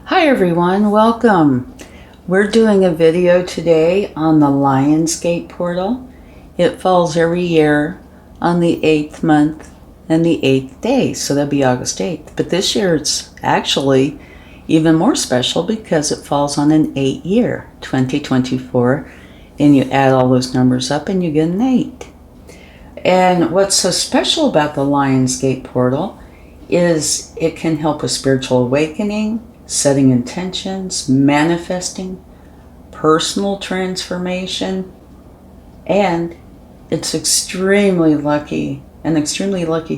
Hi everyone, welcome. We're doing a video today on the Lionsgate portal. It falls every year on the 8th month and the 8th day, so that'd be August 8th. But this year it's actually even more special because it falls on an 8 year, 2024, and you add all those numbers up and you get an 8. And what's so special about the Lionsgate portal is it can help with spiritual awakening, setting intentions, manifesting, personal transformation, and it's an extremely lucky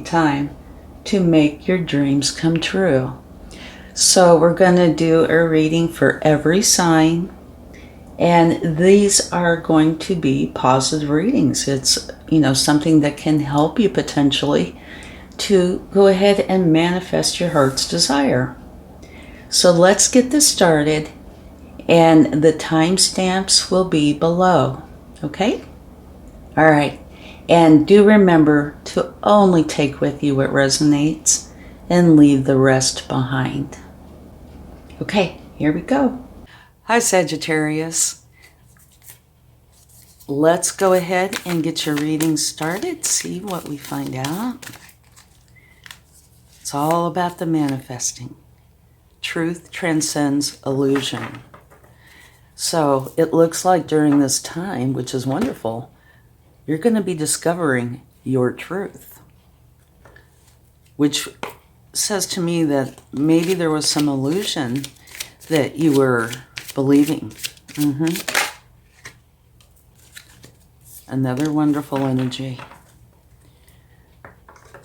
time to make your dreams come true. So we're going to do a reading for every sign, and these are going to be positive readings. It's, something that can help you potentially to go ahead and manifest your heart's desire. So let's get this started, and the timestamps will be below, okay? All right, and do remember to only take with you what resonates and leave the rest behind. Okay, here we go. Hi, Sagittarius. Let's go ahead and get your reading started, see what we find out. It's all about the manifesting. Truth transcends illusion. So it looks like during this time, which is wonderful, you're going to be discovering your truth, which says to me that maybe there was some illusion that you were believing. Another wonderful energy.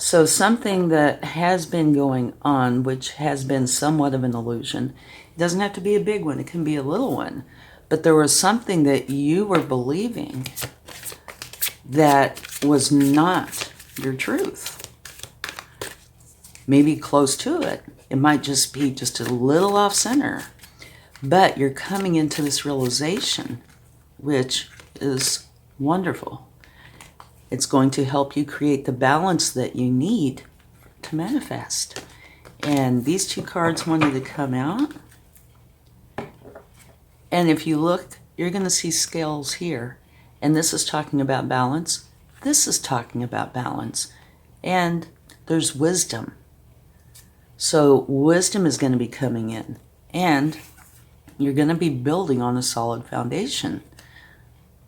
So something that has been going on, which has been somewhat of an illusion, it doesn't have to be a big one, it can be a little one, but there was something that you were believing that was not your truth. Maybe close to it. It might just be just a little off center, but you're coming into this realization, which is wonderful. It's going to help you create the balance that you need to manifest. And these two cards wanted to come out. And if you look, you're going to see scales here. And this is talking about balance. This is talking about balance. And there's wisdom. So wisdom is going to be coming in. And you're going to be building on a solid foundation.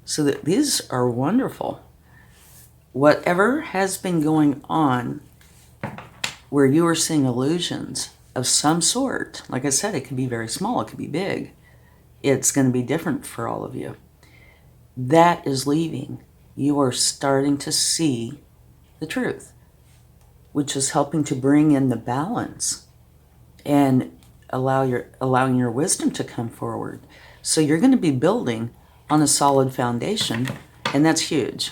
So that these are wonderful. Whatever has been going on where you are seeing illusions of some sort, like I said, it could be very small, it could be big. It's going to be different for all of you. That is leaving. You are starting to see the truth, which is helping to bring in the balance and allowing your wisdom to come forward. So you're going to be building on a solid foundation, and that's huge.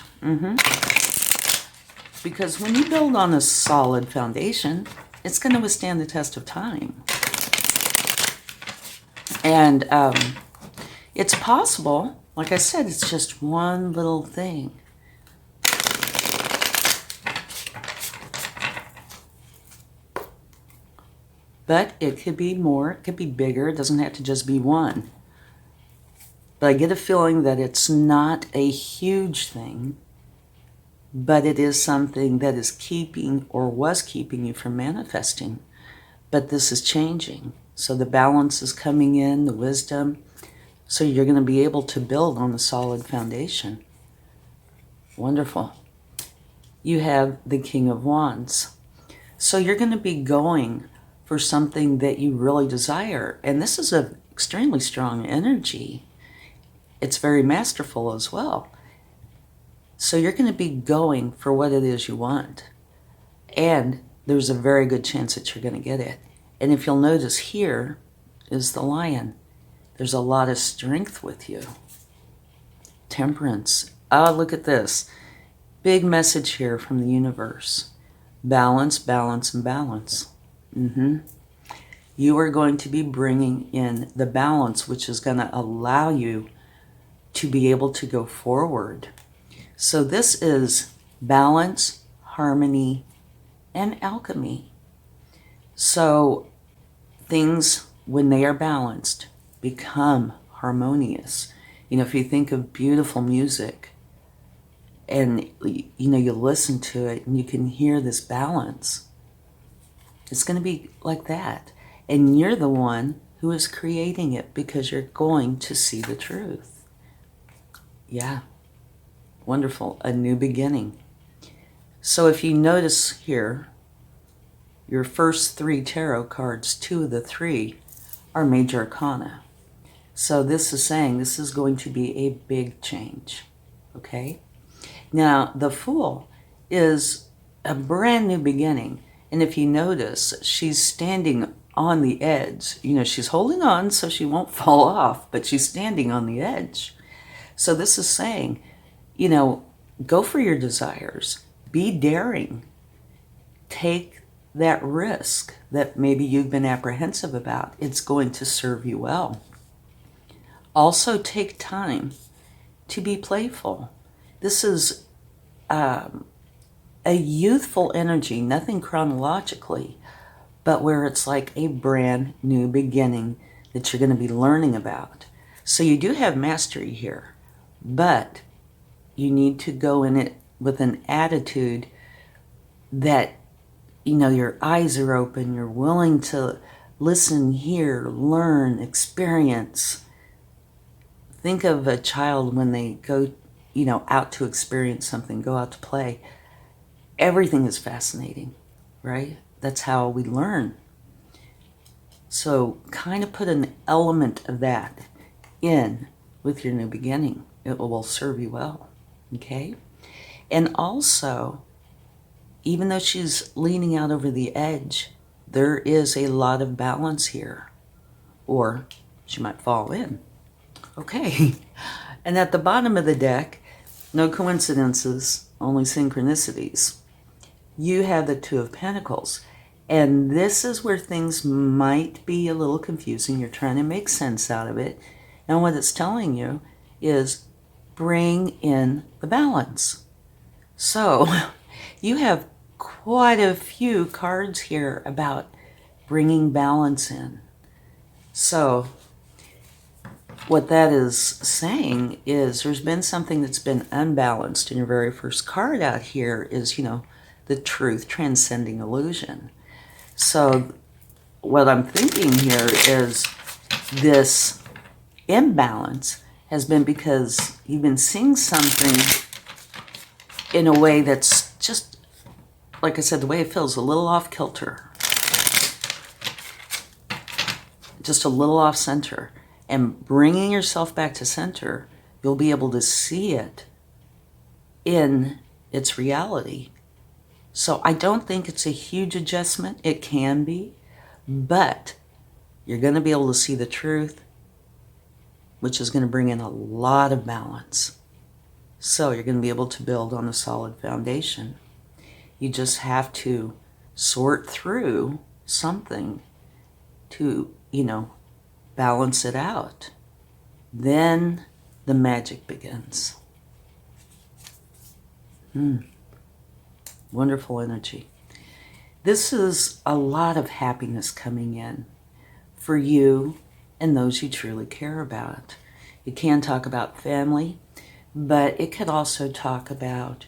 Because when you build on a solid foundation, it's going to withstand the test of time. And it's possible, like I said, it's just one little thing. But it could be more, it could be bigger, it doesn't have to just be one. But I get a feeling that it's not a huge thing, but it is something that is keeping or was keeping you from manifesting. But this is changing. So the balance is coming in, the wisdom. So you're going to be able to build on a solid foundation. Wonderful. You have the King of Wands. So you're going to be going for something that you really desire. And this is an extremely strong energy. It's very masterful as well. So you're going to be going for what it is you want. And there's a very good chance that you're going to get it. And if you'll notice, here is the lion. There's a lot of strength with you. Temperance. Oh, look at this. Big message here from the universe. Balance, balance, and balance. You are going to be bringing in the balance, which is going to allow you to be able to go forward. So this is balance, harmony, and alchemy. So things when they are balanced, become harmonious. You know, if you think of beautiful music and, you know, you listen to it and you can hear this balance, it's going to be like that. And you're the one who is creating it because you're going to see the truth. Yeah. Wonderful. A new beginning. So if you notice here, your first 3 tarot cards, 2 of the 3 are major arcana. So this is saying this is going to be a big change. Okay? Now, the Fool is a brand new beginning. And if you notice, she's standing on the edge. You know, she's holding on so she won't fall off, but she's standing on the edge. So this is saying, you know, go for your desires. Be daring. Take that risk that maybe you've been apprehensive about. It's going to serve you well. Also, take time to be playful. This is a youthful energy, nothing chronologically, but where it's like a brand new beginning that you're going to be learning about. So you do have mastery here, but you need to go in it with an attitude that, you know, your eyes are open, you're willing to listen, hear, learn, experience. Think of a child when they go, you know, out to experience something, go out to play. Everything is fascinating, right? That's how we learn. So kind of put an element of that in with your new beginning. It will serve you well, okay? And also, even though she's leaning out over the edge, there is a lot of balance here, or she might fall in. Okay, and at the bottom of the deck, no coincidences, only synchronicities. You have the 2 of Pentacles, and this is where things might be a little confusing. You're trying to make sense out of it, and what it's telling you is bring in the balance. So you have quite a few cards here about bringing balance in. So what that is saying is there's been something that's been unbalanced. And your very first card out here is, you know, the truth transcending illusion. So what I'm thinking here is this imbalance has been because you've been seeing something in a way that's just, like I said, the way it feels a little off kilter. Just a little off center. And bringing yourself back to center, you'll be able to see it in its reality. So I don't think it's a huge adjustment. It can be, but you're going to be able to see the truth, which is going to bring in a lot of balance. So you're going to be able to build on a solid foundation. You just have to sort through something to, you know, balance it out. Then the magic begins. Wonderful energy. This is a lot of happiness coming in for you and those you truly care about. You can talk about family, but it could also talk about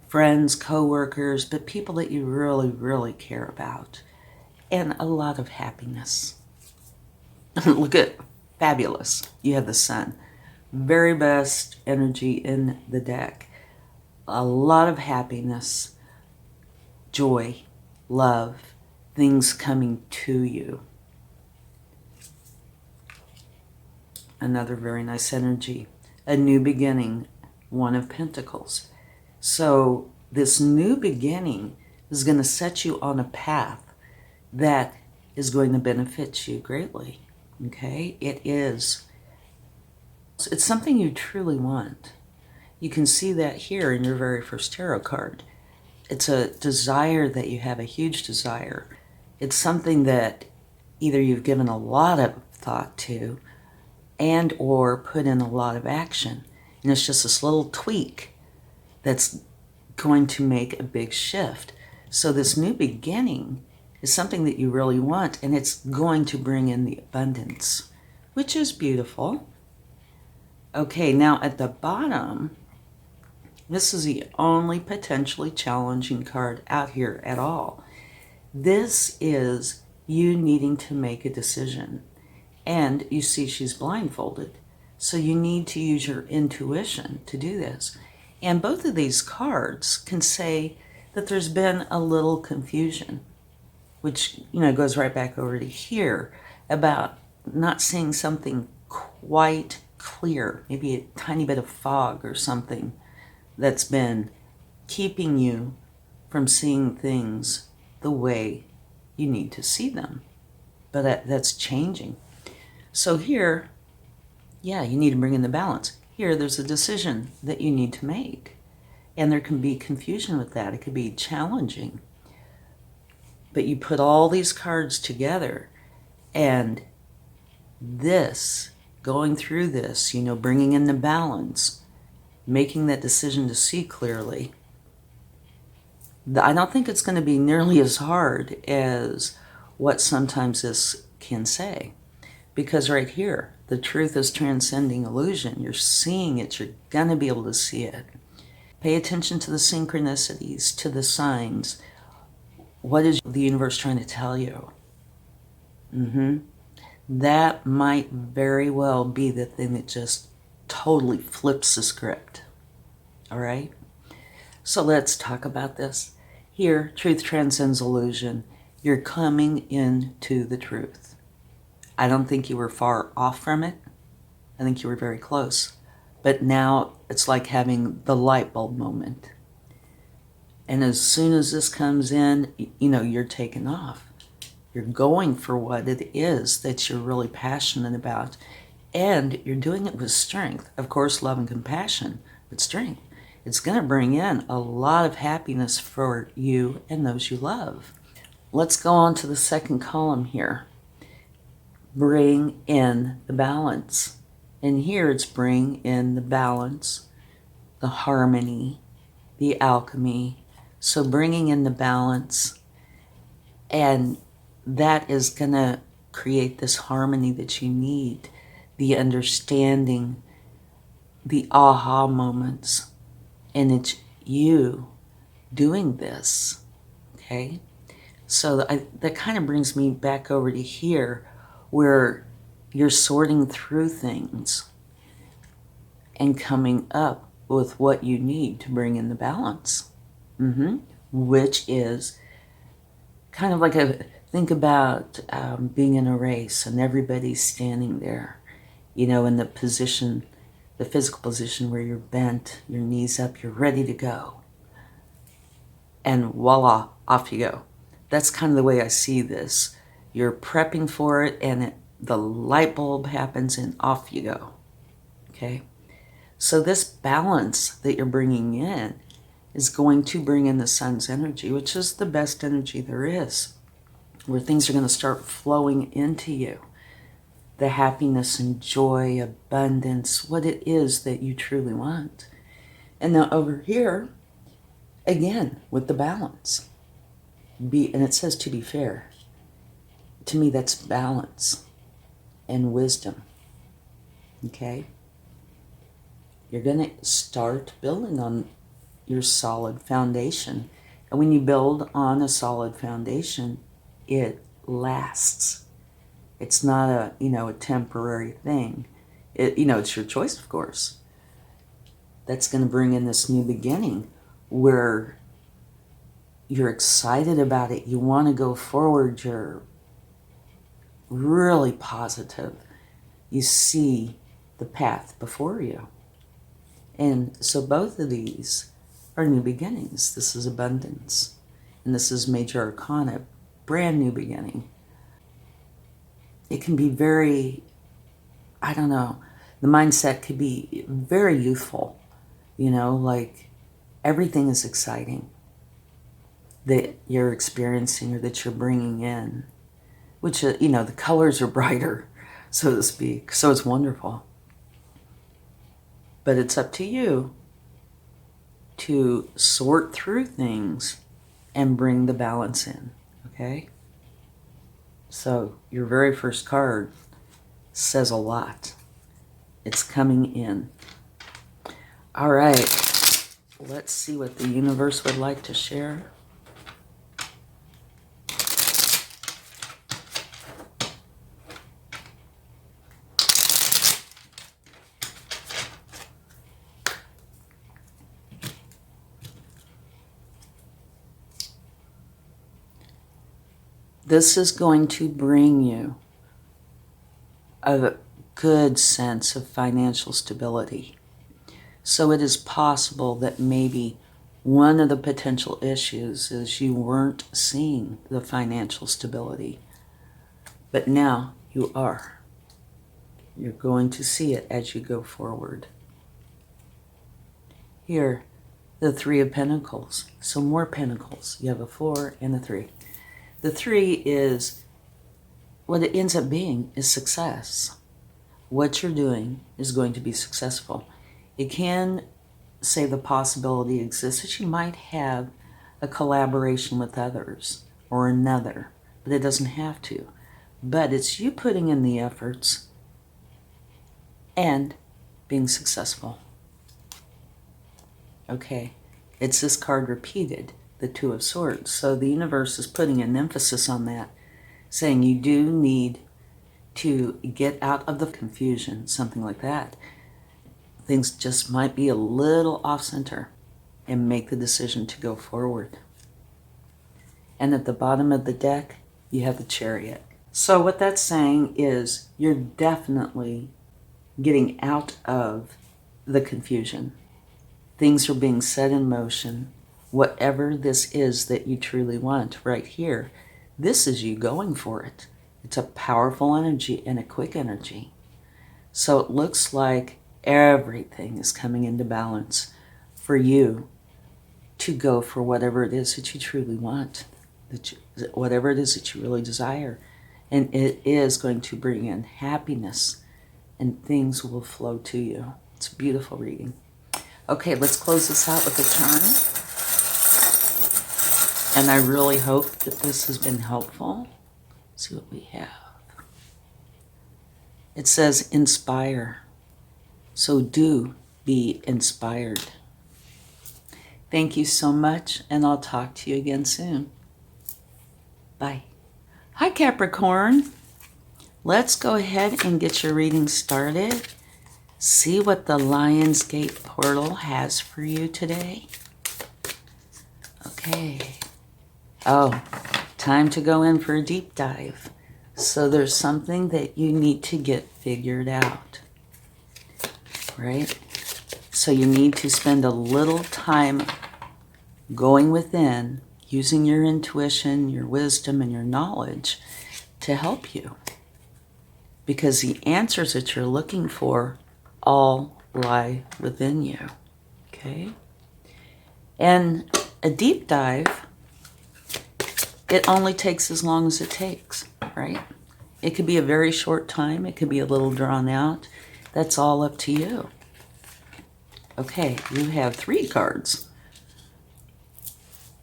friends, co-workers, but people that you really, really care about. And a lot of happiness. Look at fabulous. You have the Sun. Very best energy in the deck. A lot of happiness, joy, love, things coming to you. Another very nice energy. A new beginning, One of Pentacles. So this new beginning is going to set you on a path that is going to benefit you greatly. Okay? It is. It's something you truly want. You can see that here in your very first tarot card. It's a desire that you have, a huge desire. It's something that either you've given a lot of thought to and or put in a lot of action. And it's just this little tweak that's going to make a big shift. So this new beginning is something that you really want, and it's going to bring in the abundance, which is beautiful. Okay, now at the bottom, this is the only potentially challenging card out here at all. This is you needing to make a decision. And you see she's blindfolded. So you need to use your intuition to do this. And both of these cards can say that there's been a little confusion, which, goes right back over to here about not seeing something quite clear, maybe a tiny bit of fog or something that's been keeping you from seeing things the way you need to see them. But that's changing. So here, yeah, you need to bring in the balance. Here, there's a decision that you need to make. And there can be confusion with that. It could be challenging. But you put all these cards together, and this, going through this, bringing in the balance, making that decision to see clearly, I don't think it's going to be nearly as hard as what sometimes this can say. Because right here, the truth is transcending illusion. You're seeing it. You're going to be able to see it. Pay attention to the synchronicities, to the signs. What is the universe trying to tell you? That might very well be the thing that just totally flips the script. All right? So let's talk about this. Here, truth transcends illusion. You're coming into the truth. I don't think you were far off from it. I think you were very close. But now it's like having the light bulb moment. And as soon as this comes in, you're taken off. You're going for what it is that you're really passionate about. And you're doing it with strength. Of course, love and compassion, but strength. It's going to bring in a lot of happiness for you and those you love. Let's go on to the second column here. Bring in the balance. And here it's bring in the balance, the harmony, the alchemy. So bringing in the balance, and that is going to create this harmony that you need, the understanding, the aha moments. And it's you doing this, okay? So that kind of brings me back over to here, where you're sorting through things and coming up with what you need to bring in the balance. Which is kind of like think about being in a race and everybody's standing there, in the position, the physical position where you're bent, your knees up, you're ready to go. And voila, off you go. That's kind of the way I see this. You're prepping for it, and the light bulb happens, and off you go. Okay? So this balance that you're bringing in is going to bring in the sun's energy, which is the best energy there is, where things are going to start flowing into you. The happiness and joy, abundance, what it is that you truly want. And now over here, again, with the balance. And it says to be fair. To me, that's balance and wisdom. Okay? You're going to start building on your solid foundation. And when you build on a solid foundation, it lasts. It's not a temporary thing. It's your choice, of course. That's going to bring in this new beginning where you're excited about it. You want to go forward. You're really positive. You see the path before you. And so both of these are new beginnings. This is abundance. And this is major arcana, brand new beginning. It can be very, the mindset could be very youthful, like everything is exciting that you're experiencing or that you're bringing in, which, the colors are brighter, so to speak, so it's wonderful. But it's up to you to sort through things and bring the balance in, okay? So your very first card says a lot. It's coming in. All right, let's see what the universe would like to share. This is going to bring you a good sense of financial stability. So it is possible that maybe one of the potential issues is you weren't seeing the financial stability, but now you are. You're going to see it as you go forward. Here, the Three of Pentacles. So more pentacles. You have a 4 and a 3. The 3 is, what it ends up being is success. What you're doing is going to be successful. It can say the possibility exists that you might have a collaboration with others or another, but it doesn't have to. But it's you putting in the efforts and being successful. Okay, it's this card repeated, the Two of Swords. So the universe is putting an emphasis on that, saying you do need to get out of the confusion, something like that. Things just might be a little off center, and make the decision to go forward. And at the bottom of the deck, you have the Chariot. So what that's saying is you're definitely getting out of the confusion. Things are being set in motion. Whatever this is that you truly want right here, this is you going for it. It's a powerful energy and a quick energy. So it looks like everything is coming into balance for you to go for whatever it is that you truly want, whatever it is that you really desire. And it is going to bring in happiness, and things will flow to you. It's a beautiful reading. Okay, let's close this out with a charm. And I really hope that this has been helpful. Let's see what we have. It says inspire. So do be inspired. Thank you so much, and I'll talk to you again soon. Bye. Hi, Capricorn. Let's go ahead and get your reading started. See what the Lionsgate portal has for you today. Okay. Oh, time to go in for a deep dive. So there's something that you need to get figured out, right? So you need to spend a little time going within, using your intuition, your wisdom, and your knowledge to help you. Because the answers that you're looking for all lie within you, okay? And a deep dive, it only takes as long as it takes, right? It could be a very short time. It could be a little drawn out. That's all up to you. Okay, you have 3 cards.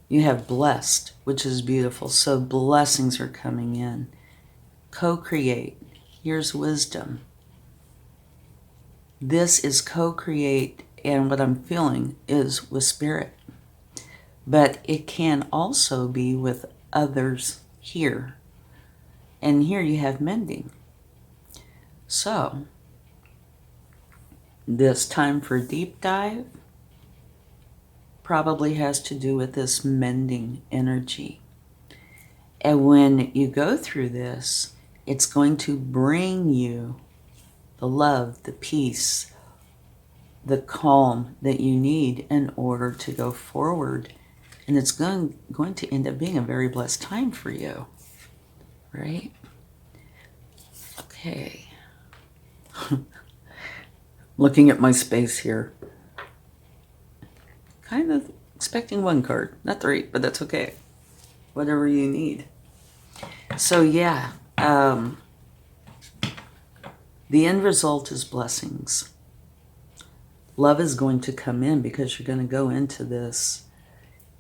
You have blessed, which is beautiful. So blessings are coming in. Co-create. Here's wisdom. This is co-create, and what I'm feeling is with spirit. But it can also be with others here. And here you have mending. So, this time for deep dive probably has to do with this mending energy. And when you go through this, it's going to bring you the love, the peace, the calm that you need in order to go forward. And it's going to end up being a very blessed time for you, right? Okay. Looking at my space here. Kind of expecting 1 card, not 3, but that's okay. Whatever you need. So yeah, the end result is blessings. Love is going to come in because you're going to go into this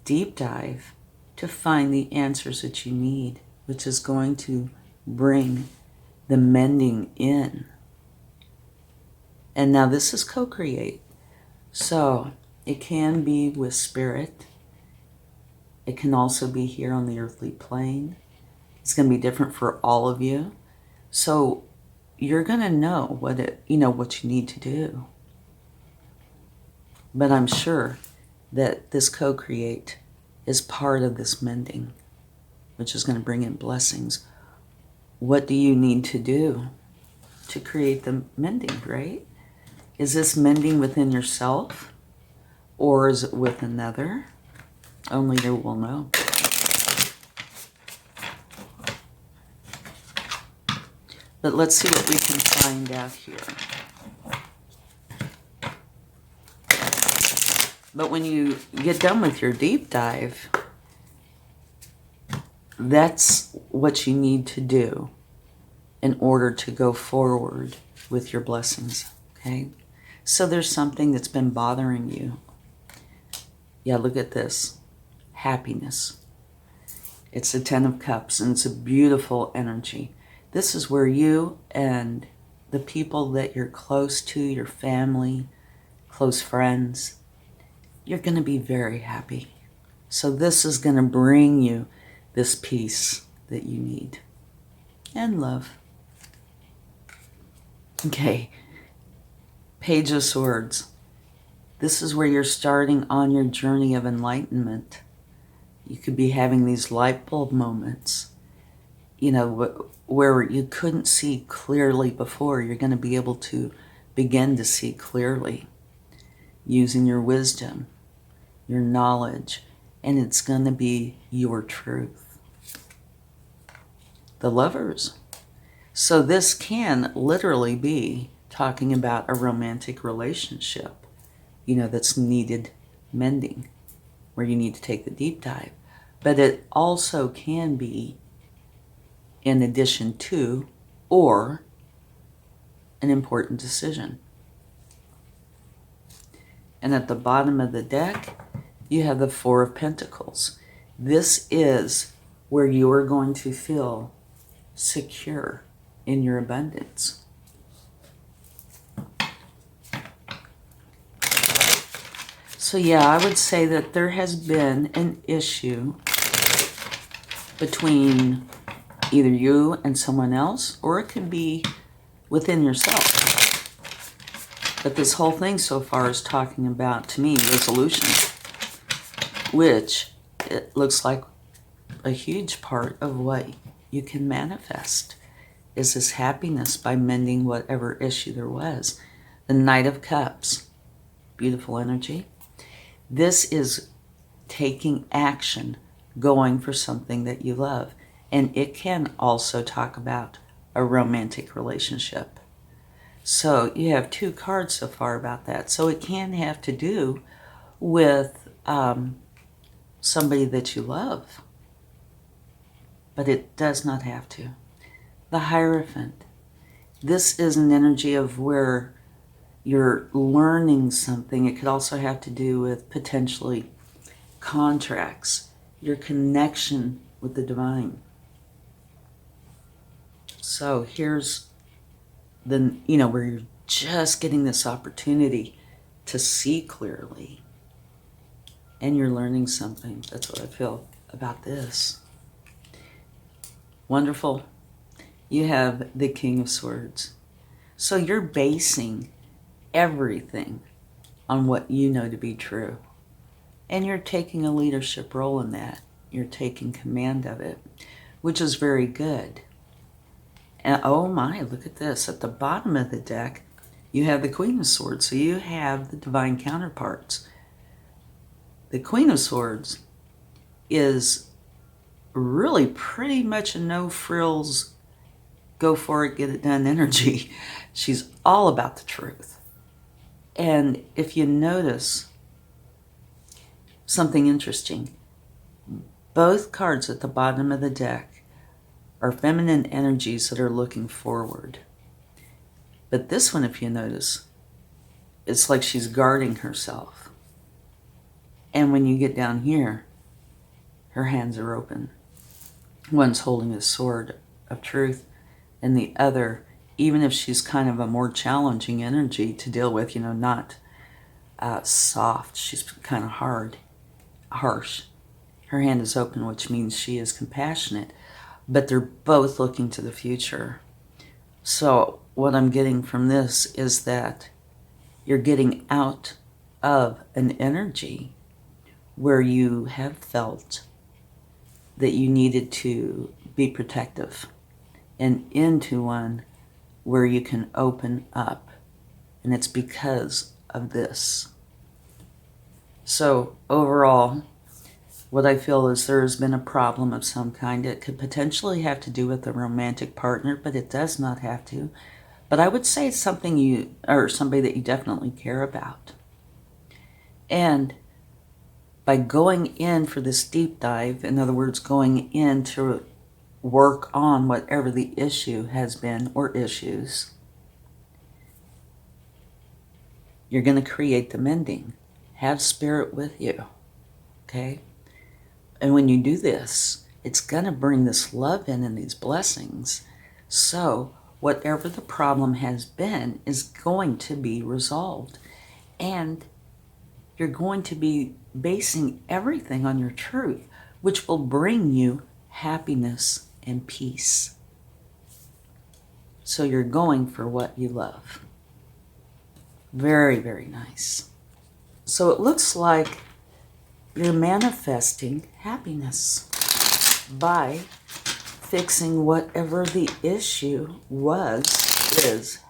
deep dive to find the answers that you need, which is going to bring the mending in. And now this is co-create. So it can be with spirit. It can also be here on the earthly plane. It's going to be different for all of you. So you're going to know what you need to do. But I'm sure that this co-create is part of this mending, which is going to bring in blessings. What do you need to do to create the mending, right? Is this mending within yourself, or is it with another? Only you will know. But let's see what we can find out here. But when you get done with your deep dive, that's what you need to do in order to go forward with your blessings, okay? So there's something that's been bothering you. Yeah, look at this. Happiness. It's the 10 of Cups, and it's a beautiful energy. This is where you and the people that you're close to, your family, close friends, you're going to be very happy. So this is going to bring you this peace that you need. And love. Okay. Page of Swords. This is where you're starting on your journey of enlightenment. You could be having these light bulb moments, where you couldn't see clearly before. You're going to be able to begin to see clearly using your wisdom, your knowledge, and it's going to be your truth. The Lovers. So this can literally be talking about a romantic relationship, that's needed mending, where you need to take the deep dive. But it also can be in addition to or an important decision. And at the bottom of the deck, you have the Four of Pentacles. This is where you are going to feel secure in your abundance. So yeah, I would say that there has been an issue between either you and someone else, or it could be within yourself. But this whole thing so far is talking about, to me, resolution, which it looks like a huge part of what you can manifest is this happiness by mending whatever issue there was. The Knight of Cups, beautiful energy. This is taking action, going for something that you love. And it can also talk about a romantic relationship. So you have two cards so far about that. So it can have to do with somebody that you love. But it does not have to. The Hierophant. This is an energy of where you're learning something. It could also have to do with potentially contracts, your connection with the divine. So here's where you're just getting this opportunity to see clearly. And you're learning something. That's what I feel about this. Wonderful. You have the King of Swords. So you're basing everything on what you know to be true. And you're taking a leadership role in that. You're taking command of it, which is very good. And oh my, look at this. At the bottom of the deck, you have the Queen of Swords. So you have the divine counterparts. The Queen of Swords is really pretty much a no frills, go for it, get it done energy. She's all about the truth. And if you notice something interesting, both cards at the bottom of the deck are feminine energies that are looking forward. But this one, if you notice, it's like she's guarding herself. And when you get down here, her hands are open. One's holding a sword of truth, and the other, even if she's kind of a more challenging energy to deal with, not soft, she's kind of hard, harsh. Her hand is open, which means she is compassionate, but they're both looking to the future. So what I'm getting from this is that you're getting out of an energy where you have felt that you needed to be protective, and into one where you can open up. And it's because of this. So overall, what I feel is there has been a problem of some kind. It could potentially have to do with a romantic partner, but it does not have to. But I would say it's something somebody that you definitely care about. And by going in for this deep dive, in other words, going in to work on whatever the issue has been or issues, you're going to create the mending. Have spirit with you, okay? And when you do this, it's going to bring this love in and these blessings. So whatever the problem has been is going to be resolved. And you're going to be basing everything on your truth, which will bring you happiness and peace. So you're going for what you love. Very, very nice. So it looks like you're manifesting happiness by fixing whatever the issue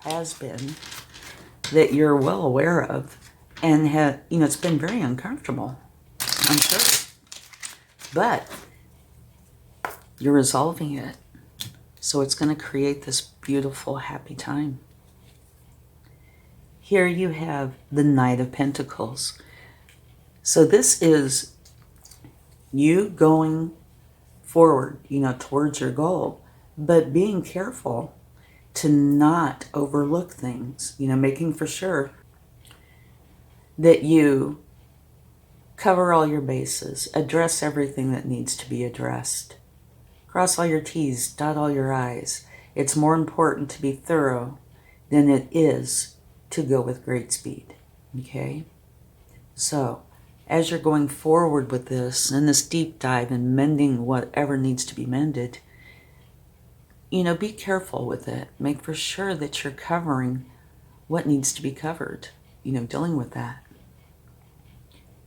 has been, that you're well aware of, and it's been very uncomfortable, I'm sure. But you're resolving it. So it's going to create this beautiful, happy time. Here you have the Knight of Pentacles. So this is you going forward, towards your goal, but being careful to not overlook things, making for sure that you cover all your bases, address everything that needs to be addressed, cross all your T's, dot all your I's. It's more important to be thorough than it is to go with great speed, okay? So as you're going forward with this and this deep dive and mending whatever needs to be mended, be careful with it. Make for sure that you're covering what needs to be covered, dealing with that.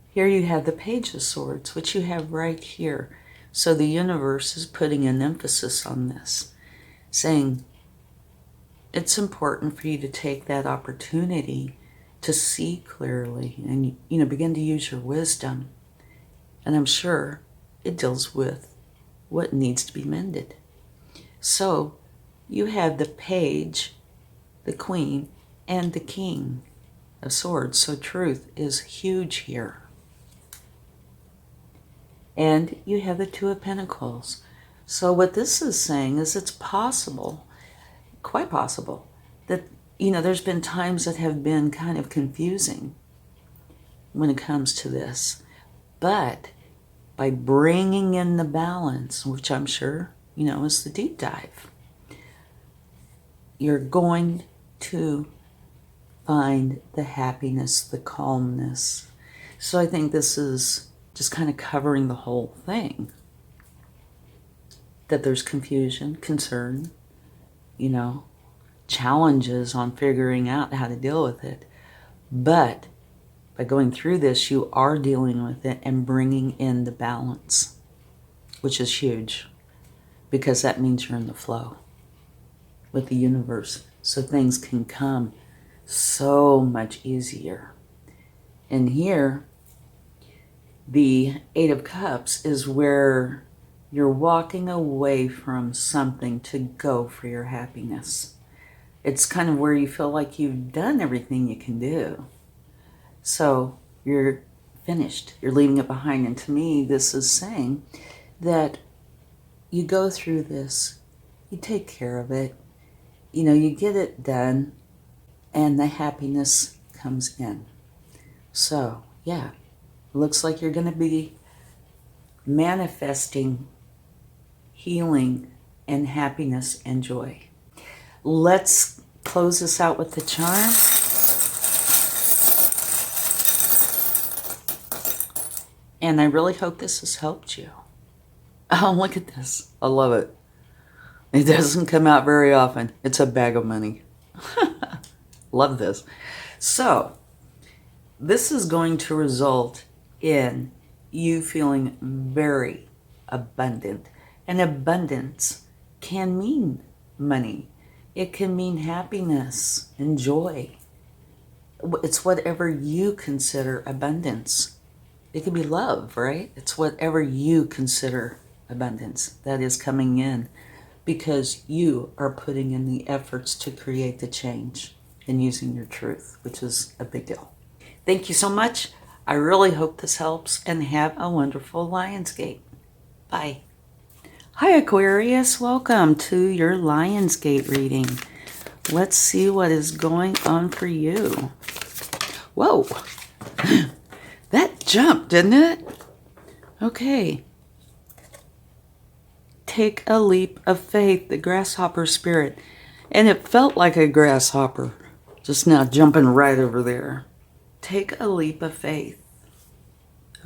Here you have the Page of Swords, which you have right here. So the universe is putting an emphasis on this, saying it's important for you to take that opportunity to see clearly and, begin to use your wisdom. And I'm sure it deals with what needs to be mended. So you have the Page, the Queen, and the King of Swords. So truth is huge here. And you have the Two of Pentacles. So what this is saying is it's possible, quite possible, that, there's been times that have been kind of confusing when it comes to this. But by bringing in the balance, which I'm sure, is the deep dive, you're going to find the happiness, the calmness. So I think this is just kind of covering the whole thing. That there's confusion, concern, challenges on figuring out how to deal with it. But by going through this, you are dealing with it and bringing in the balance, which is huge, because that means you're in the flow with the universe. So things can come so much easier. And here, the Eight of Cups is where you're walking away from something to go for your happiness. It's kind of where you feel like you've done everything you can do. So you're finished. You're leaving it behind. And to me, this is saying that you go through this, you take care of it, you get it done, and the happiness comes in. So, yeah. Looks like you're going to be manifesting healing and happiness and joy. Let's close this out with the charm. And I really hope this has helped you. Oh, look at this. I love it. It doesn't come out very often. It's a bag of money. Love this. So, this is going to result in you feeling very abundant. And abundance can mean money. It can mean happiness and joy. It's whatever you consider abundance. It could be love, right? It's whatever you consider abundance that is coming in because you are putting in the efforts to create the change and using your truth, which is a big deal. Thank you so much. I really hope this helps, and have a wonderful Lionsgate. Bye. Hi Aquarius, welcome to your Lionsgate reading. Let's see what is going on for you. Whoa, that jumped, didn't it? Okay. Take a leap of faith, the grasshopper spirit. And it felt like a grasshopper just now jumping right over there. Take a leap of faith.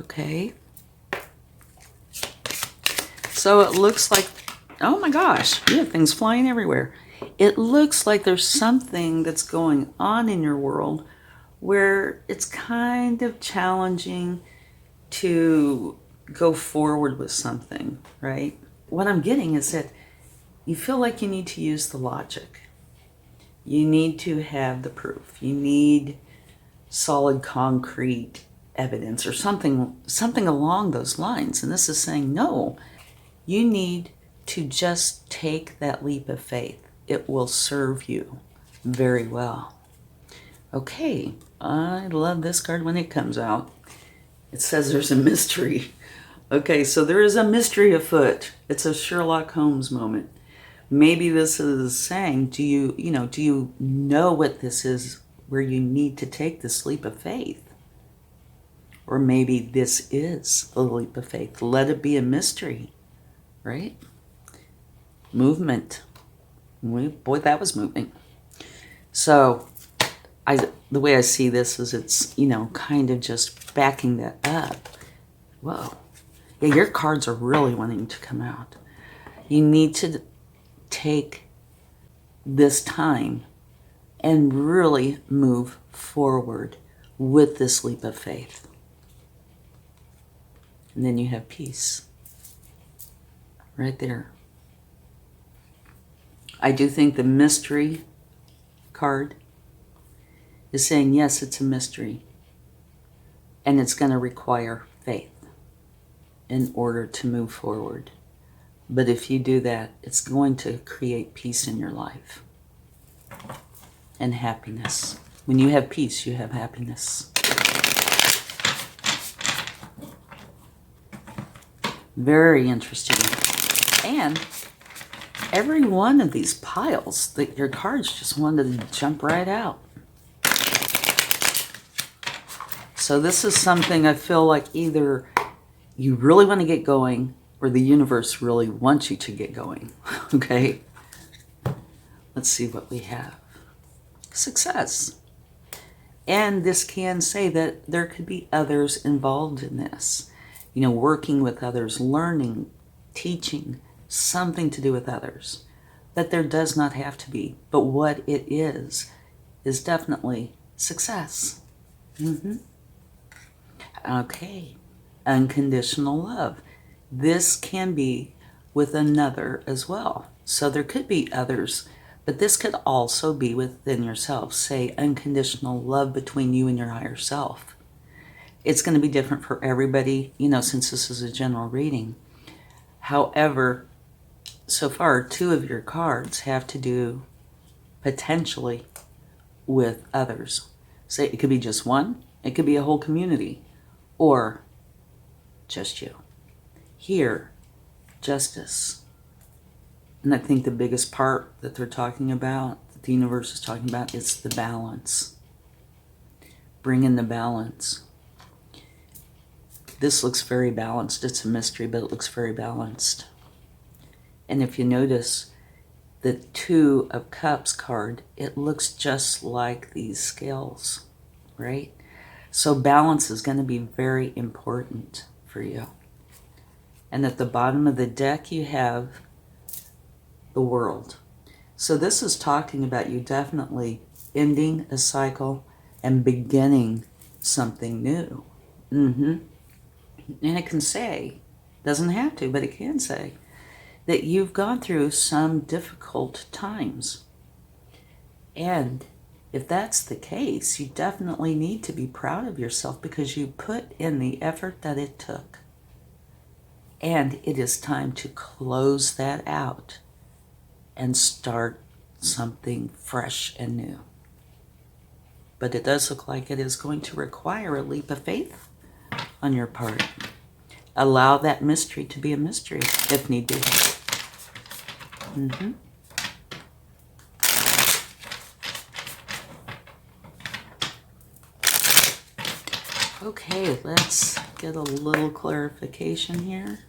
Okay. So it looks like, oh my gosh, you have things flying everywhere. It looks like there's something that's going on in your world where it's kind of challenging to go forward with something, right? What I'm getting is that you feel like you need to use the logic. You need to have the proof. You need solid, concrete evidence or something along those lines. And this is saying, no, you need to just take that leap of faith. It will serve you very well. Okay, I love this card when it comes out. It says there's a mystery. Okay, so there is a mystery afoot. It's a Sherlock Holmes moment. Maybe this is saying, do you know what this is where you need to take this leap of faith? Or maybe this is a leap of faith. Let it be a mystery, right? Movement. Boy, that was moving. So, the way I see this is it's, kind of just backing that up. Whoa. Yeah, your cards are really wanting to come out. You need to take this time and really move forward with this leap of faith. And then you have peace. Right there. I do think the mystery card is saying, yes, it's a mystery. And it's going to require faith in order to move forward. But if you do that, it's going to create peace in your life. And happiness. When you have peace, you have happiness. Very interesting. And every one of these piles, that your cards just wanted to jump right out. So this is something I feel like either you really want to get going or the universe really wants you to get going. Okay? Let's see what we have. Success. And this can say that there could be others involved in this. Working with others, learning, teaching, something to do with others. That there does not have to be. But what it is definitely success. Okay. Unconditional love. This can be with another as well. So there could be others, but this could also be within yourself. Say unconditional love between you and your higher self. It's going to be different for everybody, since this is a general reading. However, so far, 2 of your cards have to do potentially with others. Say it could be just one, it could be a whole community, or just you. Here, justice. And I think the biggest part that they're talking about, that the universe is talking about, is the balance. Bring in the balance. This looks very balanced. It's a mystery, but it looks very balanced. And if you notice the Two of Cups card, it looks just like these scales, right? So balance is going to be very important for you. And at the bottom of the deck, you have the World. So this is talking about you definitely ending a cycle and beginning something new. And it can say, doesn't have to, but it can say that you've gone through some difficult times. And if that's the case, you definitely need to be proud of yourself because you put in the effort that it took. And it is time to close that out and start something fresh and new. But it does look like it is going to require a leap of faith on your part. Allow that mystery to be a mystery if need be. Okay, let's get a little clarification here.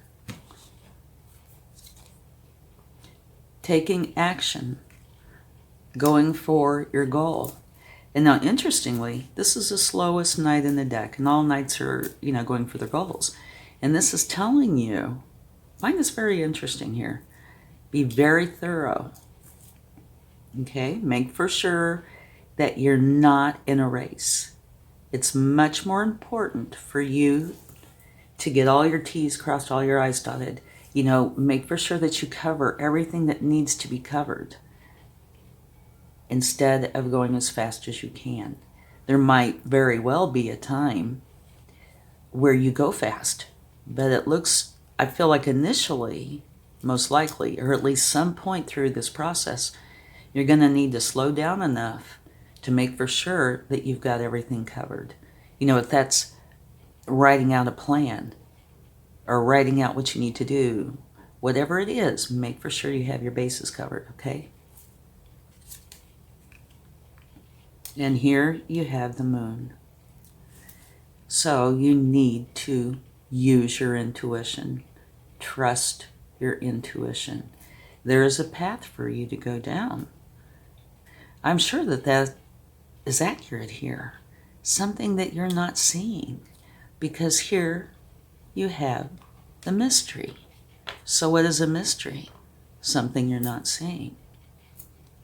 Taking action, going for your goal. And now, interestingly, this is the slowest knight in the deck, and all knights are, going for their goals. And this is telling you, I find this very interesting here, be very thorough. Okay, make for sure that you're not in a race. It's much more important for you to get all your T's crossed, all your I's dotted. Make for sure that you cover everything that needs to be covered instead of going as fast as you can. There might very well be a time where you go fast, but I feel like initially, most likely, or at least some point through this process, you're going to need to slow down enough to make for sure that you've got everything covered. If that's writing out a plan or writing out what you need to do, whatever it is, make for sure you have your bases covered, okay? And here you have the Moon. So you need to use your intuition. Trust your intuition. There is a path for you to go down. I'm sure that is accurate here. Something that you're not seeing. Because here you have the mystery. So what is a mystery? Something you're not seeing.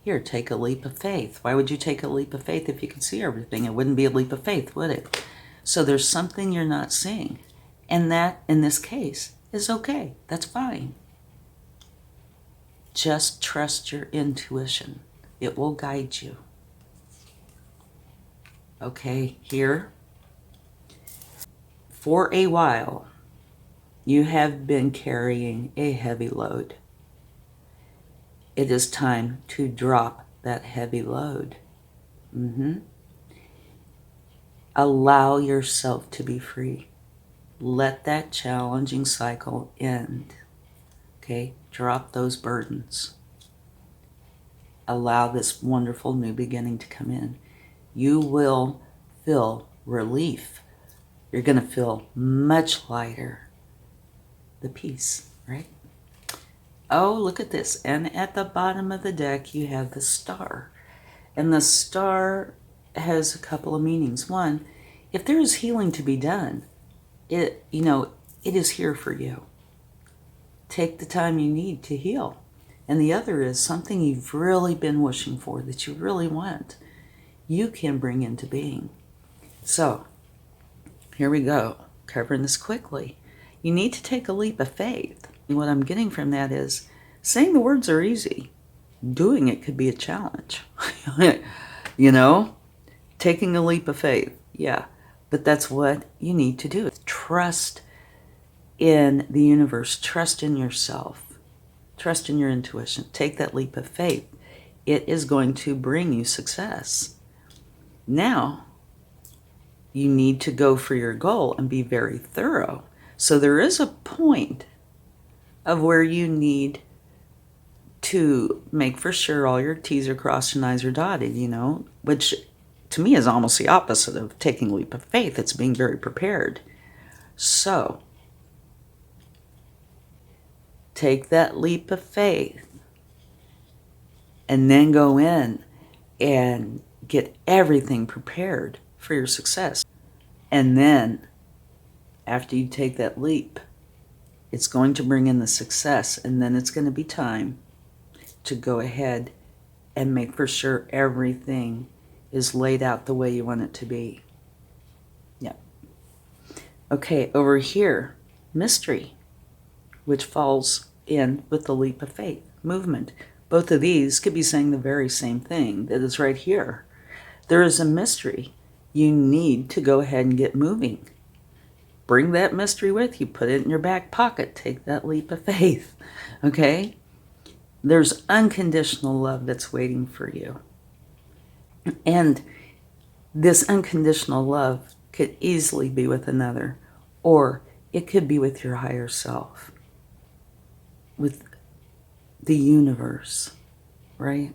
Here, take a leap of faith. Why would you take a leap of faith if you could see everything? It wouldn't be a leap of faith, would it? So there's something you're not seeing. And that, in this case, is okay. That's fine. Just trust your intuition. It will guide you. Okay, here. For a while, you have been carrying a heavy load. It is time to drop that heavy load. Allow yourself to be free. Let that challenging cycle end. Okay? Drop those burdens. Allow this wonderful new beginning to come in. You will feel relief. You're going to feel much lighter. The peace, right? Oh, look at this. And at the bottom of the deck, you have the Star. And the Star has a couple of meanings. One, if there is healing to be done, it is here for you. Take the time you need to heal. And the other is something you've really been wishing for, that you really want, you can bring into being. So, here we go. Covering this quickly. You need to take a leap of faith. And what I'm getting from that is, saying the words are easy. Doing it could be a challenge. Taking a leap of faith. Yeah, but that's what you need to do. Trust in the universe. Trust in yourself. Trust in your intuition. Take that leap of faith. It is going to bring you success. Now, you need to go for your goal and be very thorough. So there is a point of where you need to make for sure all your T's are crossed and I's are dotted, which to me is almost the opposite of taking a leap of faith. It's being very prepared. So, take that leap of faith and then go in and get everything prepared for your success. And then after you take that leap, it's going to bring in the success, and then it's going to be time to go ahead and make for sure everything is laid out the way you want it to be. Yep. Okay, over here, mystery, which falls in with the leap of faith, movement. Both of these could be saying the very same thing that is right here. There is a mystery. You need to go ahead and get moving. Bring that mystery with you. Put it in your back pocket. Take that leap of faith. Okay? There's unconditional love that's waiting for you. And this unconditional love could easily be with another, or it could be with your higher self, with the universe, right?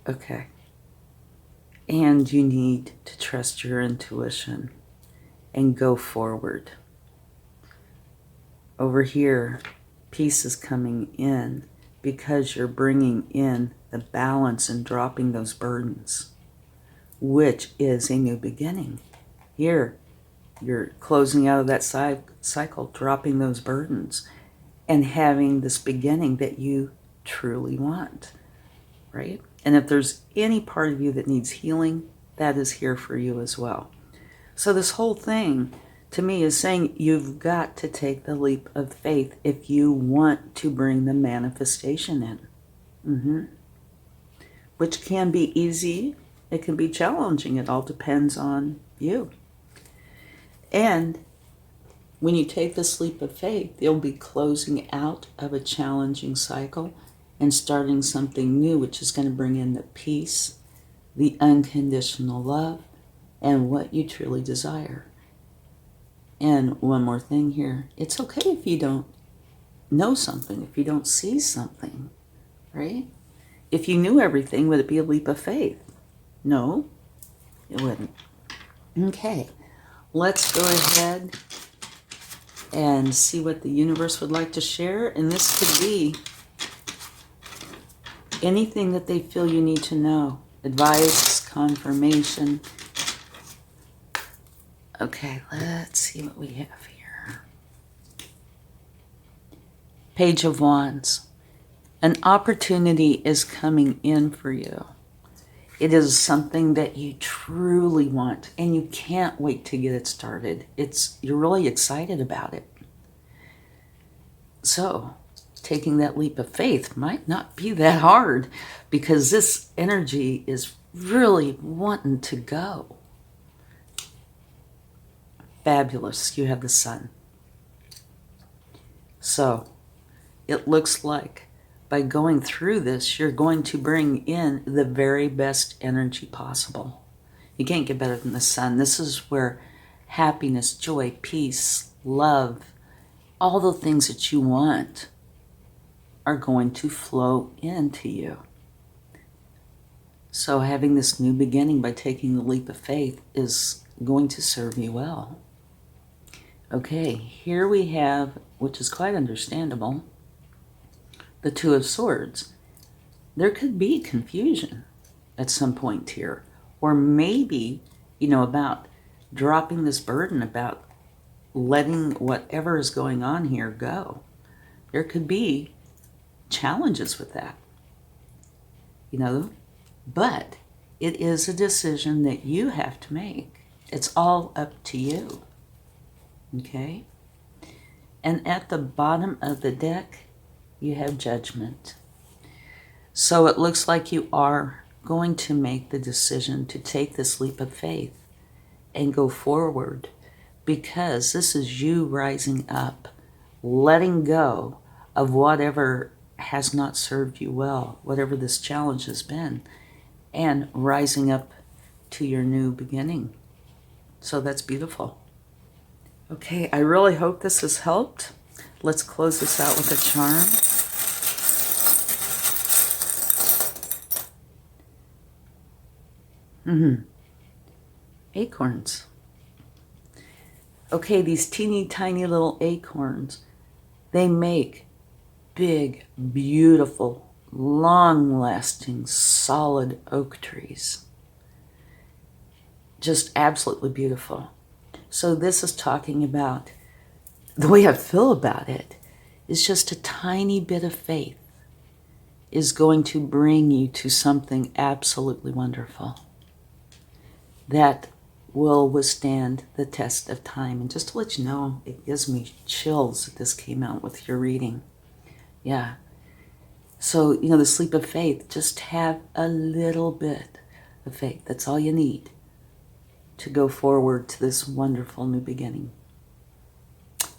Okay. And you need to trust your intuition and go forward. Over here, peace is coming in because you're bringing in the balance and dropping those burdens, which is a new beginning. Here, you're closing out of that cycle, dropping those burdens, and having this beginning that you truly want, right? And if there's any part of you that needs healing, that is here for you as well. So this whole thing, to me, is saying you've got to take the leap of faith if you want to bring the manifestation in. Which can be easy, it can be challenging. It all depends on you. And when you take this leap of faith, you'll be closing out of a challenging cycle and starting something new, which is going to bring in the peace, the unconditional love, and what you truly desire. And one more thing here, it's okay if you don't know something, if you don't see something, right? If you knew everything, would it be a leap of faith? No, it wouldn't. Okay, let's go ahead and see what the universe would like to share. And this could be anything that they feel you need to know. Advice, confirmation. Okay, let's see what we have here. Page of Wands. An opportunity is coming in for you. It is something that you truly want, and you can't wait to get it started. You're really excited about it. So, taking that leap of faith might not be that hard, because this energy is really wanting to go. Fabulous. You have the sun. So, it looks like by going through this, you're going to bring in the very best energy possible. You can't get better than the sun. This is where happiness, joy, peace, love, all the things that you want are going to flow into you. So having this new beginning by taking the leap of faith is going to serve you well. Okay, here we have, which is quite understandable, the Two of Swords. There could be confusion at some point here, or maybe, about dropping this burden, about letting whatever is going on here go. There could be challenges with that, but it is a decision that you have to make. It's all up to you. Okay? And at the bottom of the deck, you have Judgment. So it looks like you are going to make the decision to take this leap of faith and go forward, because this is you rising up, letting go of whatever has not served you well, whatever this challenge has been, and rising up to your new beginning. So that's beautiful. Okay, I really hope this has helped. Let's close this out with a charm. Acorns. Okay, these teeny tiny little acorns They make big, beautiful, long-lasting, solid oak trees. Just absolutely beautiful. So this is talking about, the way I feel about it is just a tiny bit of faith is going to bring you to something absolutely wonderful that will withstand the test of time. And just to let you know, it gives me chills that this came out with your reading. Yeah. So, the sleep of faith, just have a little bit of faith. That's all you need to go forward to this wonderful new beginning.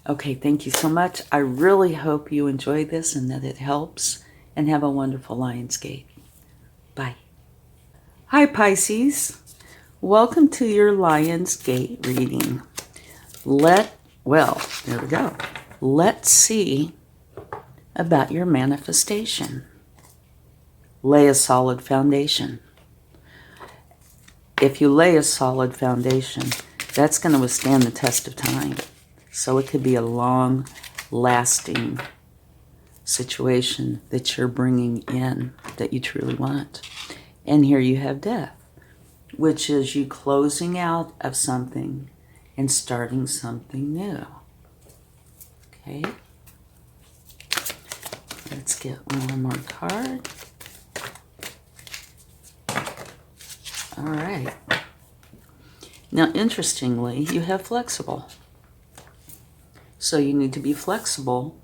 Okay, thank you so much. I really hope you enjoy this and that it helps. And have a wonderful Lionsgate. Bye. Hi, Pisces. Welcome to your Lionsgate reading. There we go. Let's see about your manifestation. Lay a solid foundation. If you lay a solid foundation, that's going to withstand the test of time. So it could be a long-lasting situation that you're bringing in that you truly want. And here you have death, which is you closing out of something and starting something new. Okay. Let's get one more card. All right. Now, interestingly, you have flexible. So you need to be flexible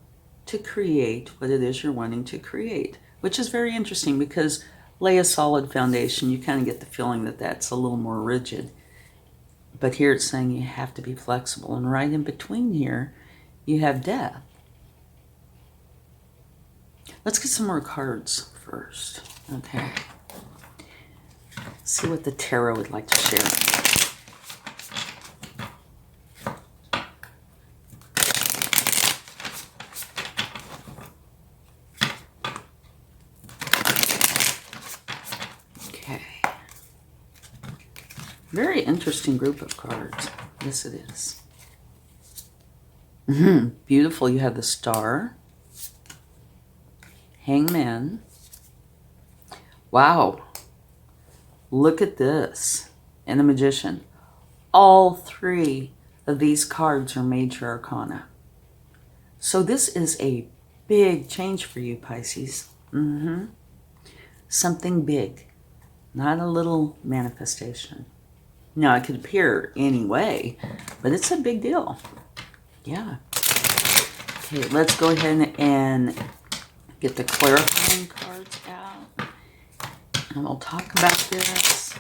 to create what it is you're wanting to create, which is very interesting because lay a solid foundation, you kind of get the feeling that that's a little more rigid. But here it's saying you have to be flexible. And right in between here, you have death. Let's get some more cards first. Okay. See what the tarot would like to share. Very interesting group of cards. Yes, it is. Beautiful. You have the Star, Hangman. Wow. Look at this. And the Magician. All three of these cards are major arcana. So this is a big change for you, Pisces. Something big. Not a little manifestation. Now, it could appear any way, but it's a big deal. Yeah. Okay, let's go ahead and get the clarifying cards out. And we'll talk about this.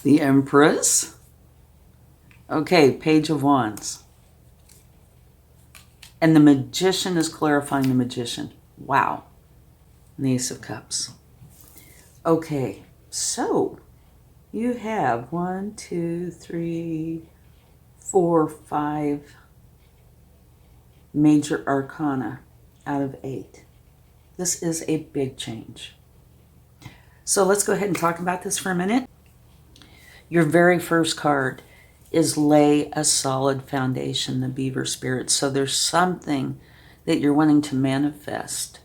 The Empress. Okay, Page of Wands. And the Magician is clarifying the Magician. Wow. And the Ace of Cups. Okay, so you have 1, 2, 3, 4, 5 major arcana out of 8. This is a big change. So let's go ahead and talk about this for a minute. Your very first card is lay a solid foundation, the Beaver Spirit. So there's something that you're wanting to manifest,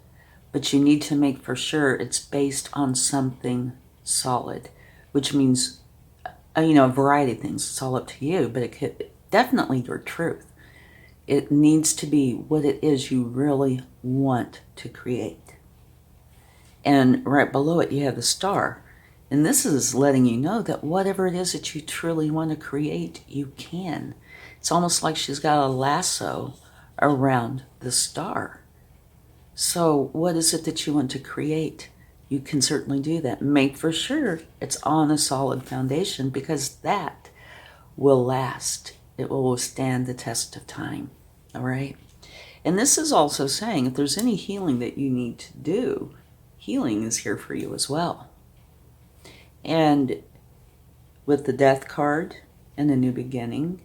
but you need to make for sure it's based on something solid, which means, a variety of things. It's all up to you, but it could definitely your truth. It needs to be what it is you really want to create. And right below it, you have the Star. And this is letting you know that whatever it is that you truly want to create, you can. It's almost like she's got a lasso around the Star. So what is it that you want to create? You can certainly do that. Make for sure it's on a solid foundation, because that will last. It will withstand the test of time. All right? And this is also saying if there's any healing that you need to do, healing is here for you as well. And with the Death card and the new beginning,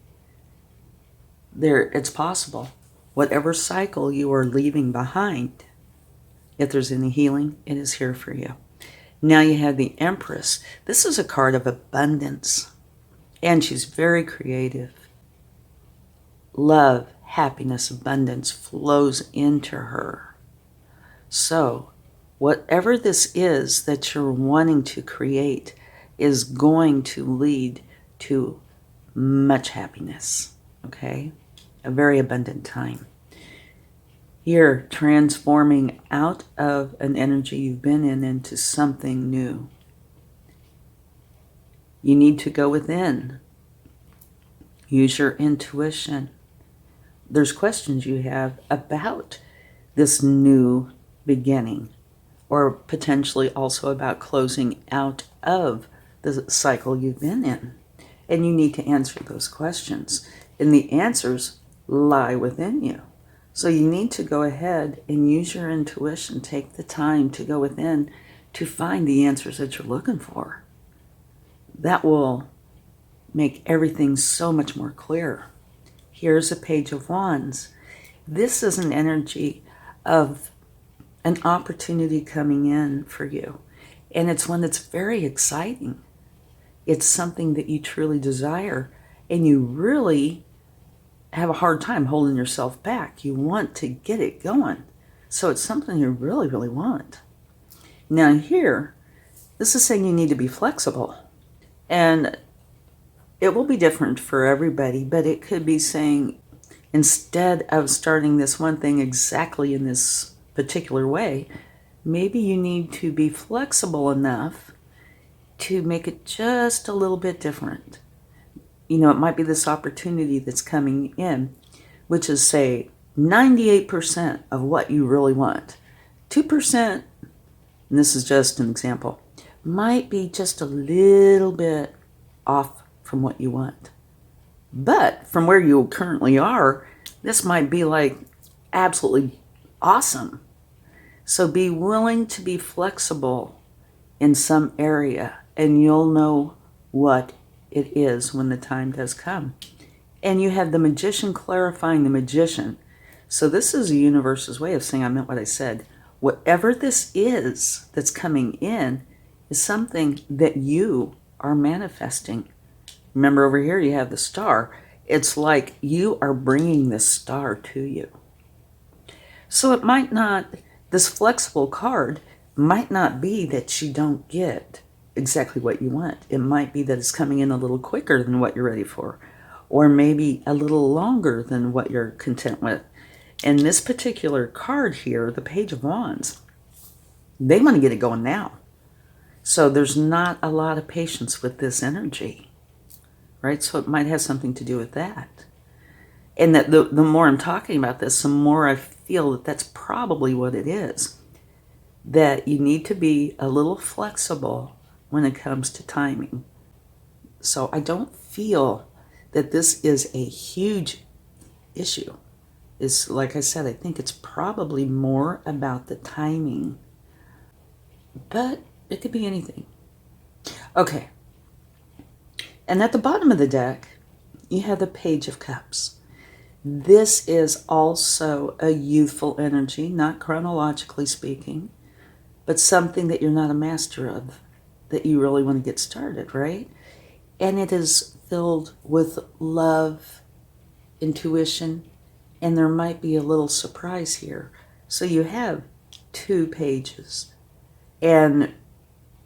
it's possible. Whatever cycle you are leaving behind, if there's any healing, it is here for you. Now you have the Empress. This is a card of abundance. And she's very creative. Love, happiness, abundance flows into her. So whatever this is that you're wanting to create is going to lead to much happiness, okay? A very abundant time. You're transforming out of an energy you've been in into something new. You need to go within. Use your intuition. There's questions you have about this new beginning, or potentially also about closing out of the cycle you've been in. And you need to answer those questions. And the answers lie within you. So you need to go ahead and use your intuition. Take the time to go within to find the answers that you're looking for. That will make everything so much more clear. Here's a Page of Wands. This is an energy of an opportunity coming in for you. And it's one that's very exciting. It's something that you truly desire, and you really have a hard time holding yourself back. You want to get it going. So it's something you really, really want. Now here, this is saying you need to be flexible. And it will be different for everybody, but it could be saying, instead of starting this one thing exactly in this particular way, maybe you need to be flexible enough to make it just a little bit different. You know, it might be this opportunity that's coming in, which is, say, 98% of what you really want. 2%, and this is just an example, might be just a little bit off from what you want. But from where you currently are, this might be like absolutely awesome. So be willing to be flexible in some area, and you'll know what it is when the time does come. And you have the Magician clarifying the Magician. So this is the universe's way of saying I meant what I said. Whatever this is that's coming in is something that you are manifesting. Remember, over here you have the star. It's like you are bringing this star to you. So it might not, this flexible card might not be that you don't get exactly what you want. It might be that it's coming in a little quicker than what you're ready for, or maybe a little longer than what you're content with. And this particular card here, the Page of Wands, they want to get it going now. So there's not a lot of patience with this energy, right? So it might have something to do with that. And that the more I'm talking about this, the more I feel that that's probably what it is. That you need to be a little flexible when it comes to timing. So I don't feel that this is a huge issue. It's like I said, I think it's probably more about the timing. But it could be anything. Okay. And at the bottom of the deck, you have the Page of Cups. This is also a youthful energy, not chronologically speaking, but something that you're not a master of, that you really want to get started, right? And it is filled with love, intuition, and there might be a little surprise here. So you have 2 pages. And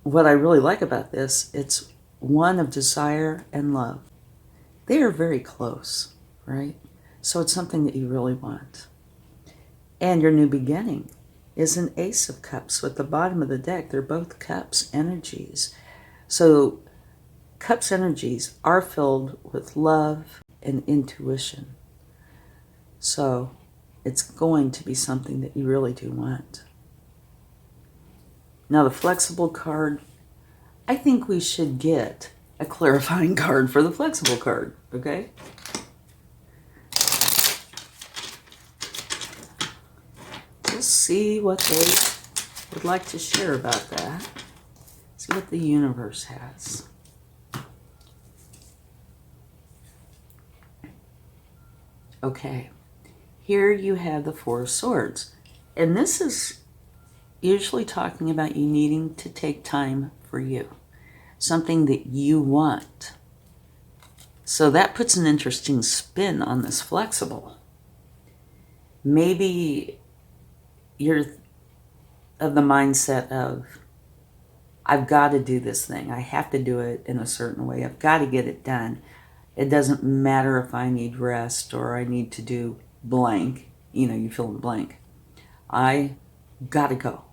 what I really like about this, it's one of desire and love. They are very close, right? So it's something that you really want. And your new beginning is an Ace of Cups. So at the bottom of the deck, they're both Cups energies. So Cups energies are filled with love and intuition. So it's going to be something that you really do want. Now the flexible card, I think we should get a clarifying card for the flexible card, okay? Let's see what they would like to share about that. See what the universe has. Okay, here you have the Four of Swords. And this is usually talking about you needing to take time for you. Something that you want. So that puts an interesting spin on this flexible. Maybe you're of the mindset of, I've got to do this thing. I have to do it in a certain way. I've got to get it done. It doesn't matter if I need rest or I need to do blank. You know, you fill in the blank. I got to go.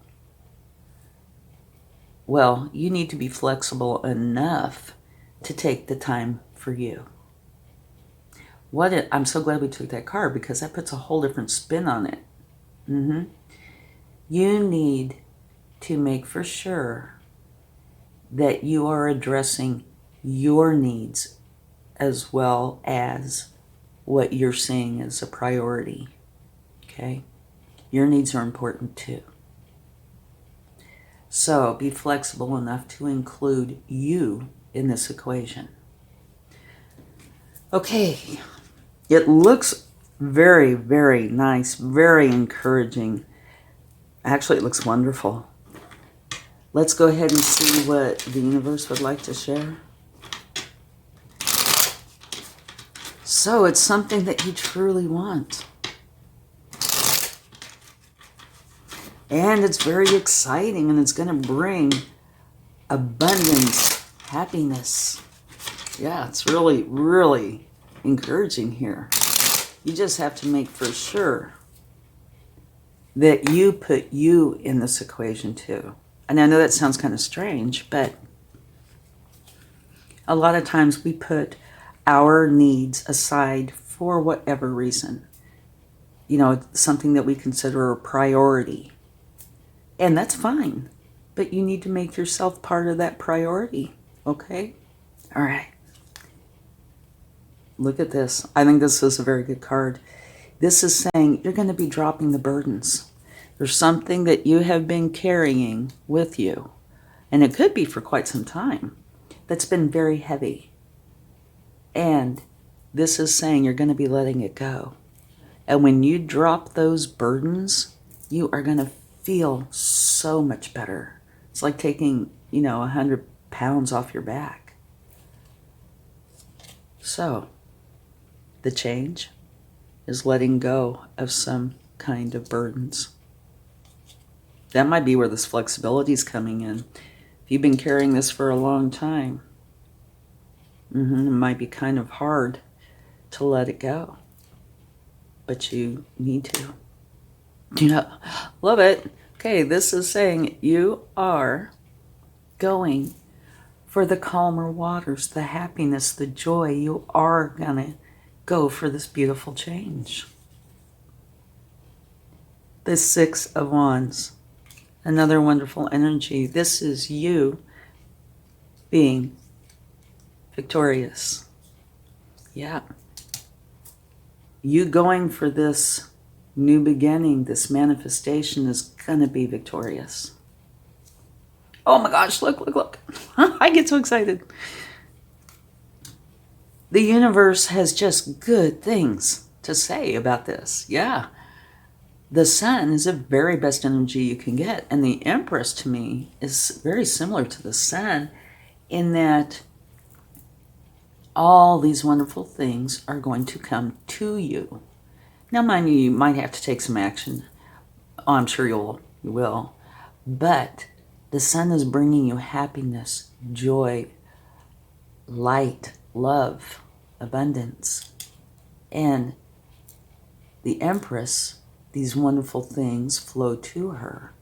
Well, you need to be flexible enough to take the time for you. I'm so glad we took that card, because that puts a whole different spin on it. You need to make for sure that you are addressing your needs as well as what you're seeing as a priority. Okay? Your needs are important too. So be flexible enough to include you in this equation. Okay, it looks very, very nice, very encouraging. Actually, it looks wonderful. Let's go ahead and see what the universe would like to share. So it's something that you truly want. And it's very exciting, and it's going to bring abundance, happiness. Yeah, it's really, really encouraging here. You just have to make for sure that you put you in this equation too. And I know that sounds kind of strange, but a lot of times we put our needs aside for whatever reason. You know, it's something that we consider a priority. And that's fine, but you need to make yourself part of that priority, okay? All right. Look at this. I think this is a very good card. This is saying you're going to be dropping the burdens. There's something that you have been carrying with you, and it could be for quite some time, that's been very heavy. And this is saying you're going to be letting it go. And when you drop those burdens, you are going to feel so much better. It's like taking, 100 pounds off your back. So, the change is letting go of some kind of burdens. That might be where this flexibility is coming in. If you've been carrying this for a long time, it might be kind of hard to let it go. But you need to. Love it. Okay, this is saying you are going for the calmer waters, the happiness, the joy. You are going to go for this beautiful change. The Six of Wands. Another wonderful energy. This is you being victorious. Yeah. You going for this new beginning, this manifestation is going to be victorious. Oh my gosh, look. I get so excited. The universe has just good things to say about this. Yeah. The sun is the very best energy you can get. And the Empress, to me, is very similar to the sun in that all these wonderful things are going to come to you. Now, mind you, you might have to take some action. Oh, I'm sure you will. But the sun is bringing you happiness, joy, light, love, abundance. And the Empress, these wonderful things flow to her.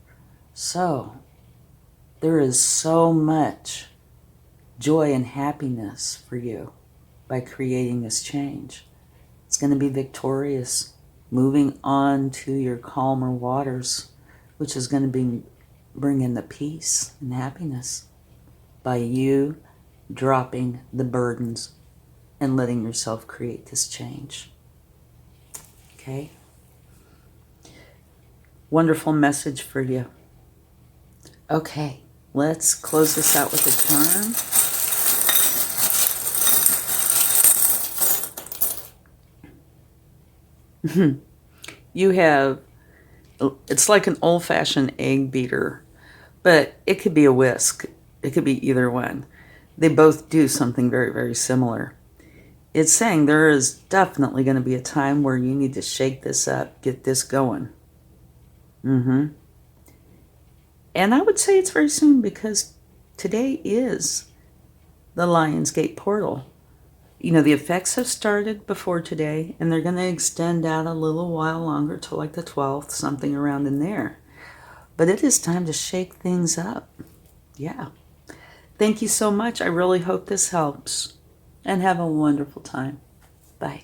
So there is so much joy and happiness for you by creating this change. It's going to be victorious, moving on to your calmer waters, which is going to bring in the peace and happiness by you dropping the burdens and letting yourself create this change. Okay? Wonderful message for you. Okay, let's close this out with a charm. You have, it's like an old-fashioned egg beater, but it could be a whisk. It could be either one. They both do something very, very similar. it's saying there is definitely going to be a time where you need to shake this up, get this going. And I would say it's very soon, because today is the Lionsgate portal. You know, the effects have started before today, and they're going to extend out a little while longer till like the 12th, something around in there. But it is time to shake things up. Yeah. Thank you so much. I really hope this helps. And have a wonderful time. Bye.